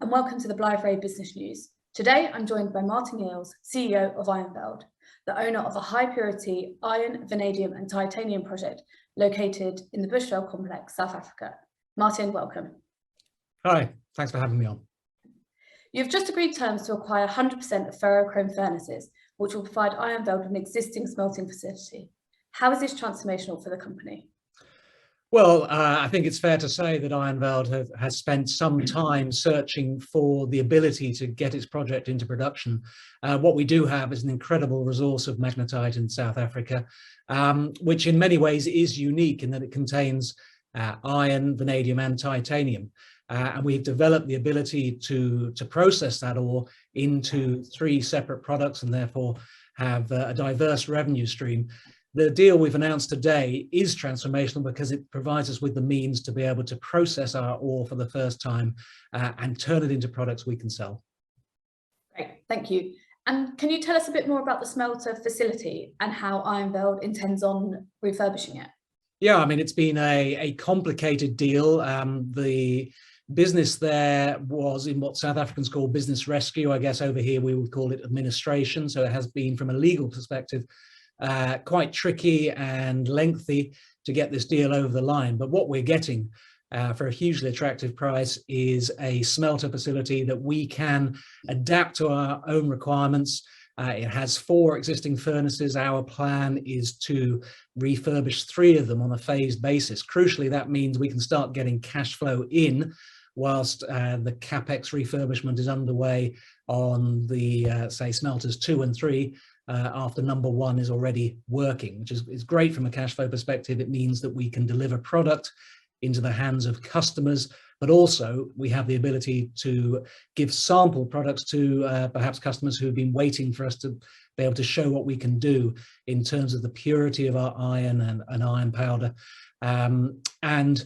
and welcome to the Blythe Ray Business News. Today, I'm joined by Martin Eales, CEO of Ironveld, the owner of a high-purity iron, vanadium and titanium project located in the Bushveld Complex, South Africa. Martin, welcome. Hi, thanks for having me on. You've just agreed terms to acquire 100% of ferrochrome furnaces, which will provide Ironveld with an existing smelting facility. How is this transformational for the company? Well, I think it's fair to say that Ironveld has spent some time searching for the ability to get its project into production. What we do have is an incredible resource of magnetite in South Africa, which in many ways is unique in that it contains iron, vanadium and titanium. And we've developed the ability to process that ore into 3 separate products and therefore have a diverse revenue stream. The deal we've announced today is transformational because it provides us with the means to be able to process our ore for the first time and turn it into products we can sell. Great, thank you. And can you tell us a bit more about the smelter facility and how Ironveld intends on refurbishing it? Yeah, I mean, it's been a complicated deal. The business there was in what South Africans call business rescue. I guess over here we would call it administration. So it has been, from a legal perspective, quite tricky and lengthy to get this deal over the line. But what we're getting for a hugely attractive price is a smelter facility that we can adapt to our own requirements. It has 4 existing furnaces. Our plan is to refurbish 3 of them on a phased basis. Crucially, that means we can start getting cash flow in whilst the capex refurbishment is underway on the, say, smelters 2 and 3. After number 1 is already working, which is great from a cash flow perspective. It means that we can deliver product into the hands of customers, but also we have the ability to give sample products to perhaps customers who have been waiting for us to be able to show what we can do in terms of the purity of our iron and iron powder. And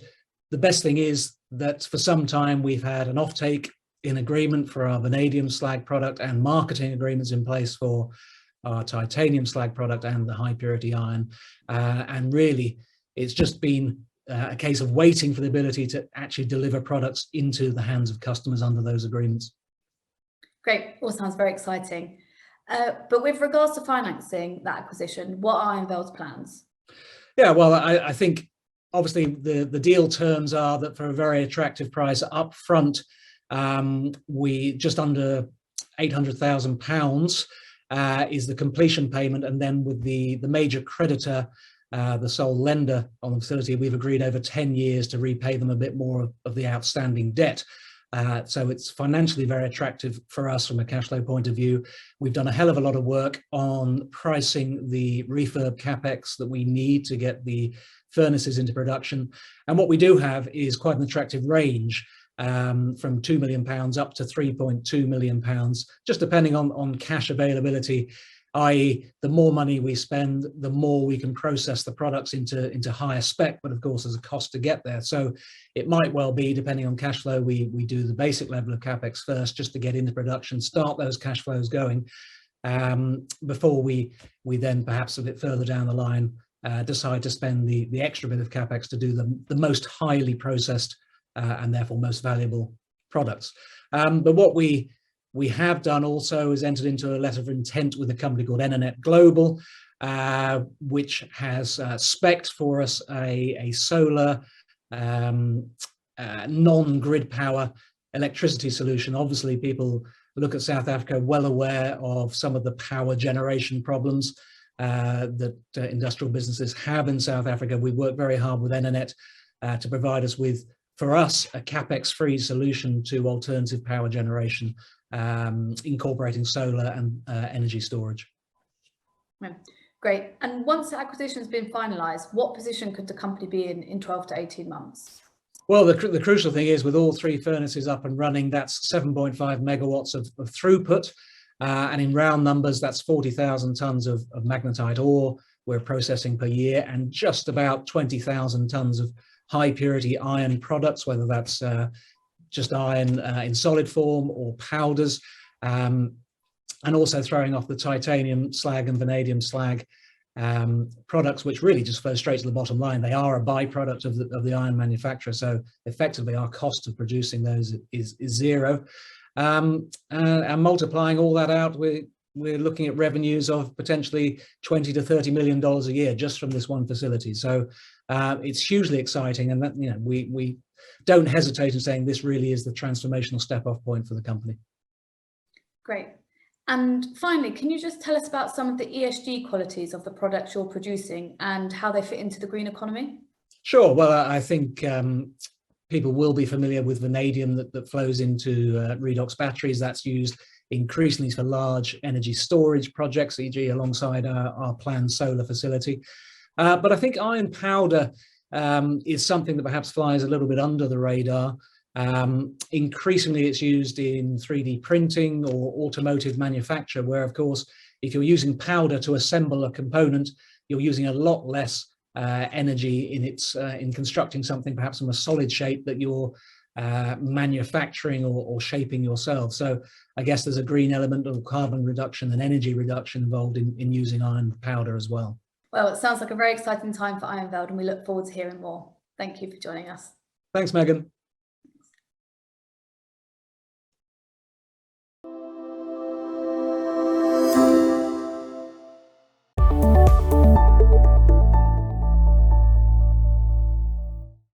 the best thing is that for some time we've had an offtake in agreement for our vanadium slag product and marketing agreements in place for our titanium slag product and the high purity iron. And really, it's just been a case of waiting for the ability to actually deliver products into the hands of customers under those agreements. Great, all sounds very exciting. But with regards to financing that acquisition, what are Ironveld's plans? Yeah, well, I think obviously the deal terms are that for a very attractive price up front, we just under £800,000 is the completion payment, and then with the major creditor, the sole lender on the facility, we've agreed over 10 years to repay them a bit more of the outstanding debt. So it's financially very attractive for us from a cash flow point of view. We've done a hell of a lot of work on pricing the refurb capex that we need to get the furnaces into production. And what we do have is quite an attractive range, from £2 million up to £3.2 million, just depending on cash availability, i.e. the more money we spend, the more we can process the products into higher spec, but of course there's a cost to get there. So it might well be, depending on cash flow, we do the basic level of capex first just to get into production, start those cash flows going, before we then perhaps a bit further down the line decide to spend the extra bit of capex to do the most highly processed and therefore most valuable products. But what we have done also is entered into a letter of intent with a company called Enernet Global, which has spec'd for us a solar non-grid power electricity solution. Obviously, people look at South Africa well aware of some of the power generation problems that industrial businesses have in South Africa. We work very hard with Enernet to provide us with, for us, a capex-free solution to alternative power generation, incorporating solar and energy storage. Great. And once the acquisition has been finalised, what position could the company be in 12 to 18 months? Well, the crucial thing is, with all 3 furnaces up and running, that's 7.5 megawatts of throughput. And in round numbers, that's 40,000 tonnes of magnetite ore we're processing per year, and just about 20,000 tonnes of high purity iron products, whether that's just iron in solid form or powders, and also throwing off the titanium slag and vanadium slag products which really just flow straight to the bottom line. They are a byproduct of the iron manufacturer, so effectively our cost of producing those is zero. And multiplying all that out, we're looking at revenues of potentially $20 to $30 million a year just from this one facility. So it's hugely exciting, and that, we don't hesitate in saying this really is the transformational step-off point for the company. Great. And finally, can you just tell us about some of the ESG qualities of the products you're producing and how they fit into the green economy? Sure. Well, I think people will be familiar with vanadium that flows into redox batteries. That's used increasingly for large energy storage projects, e.g. alongside our planned solar facility. But I think iron powder is something that perhaps flies a little bit under the radar. Increasingly it's used in 3D printing or automotive manufacture, where of course if you're using powder to assemble a component, you're using a lot less energy in constructing something perhaps from a solid shape that you're manufacturing or shaping yourself. So I guess there's a green element of carbon reduction and energy reduction involved in using iron powder as well. Well, it sounds like a very exciting time for Ironveld, and we look forward to hearing more. Thank you for joining us. Thanks, Megan.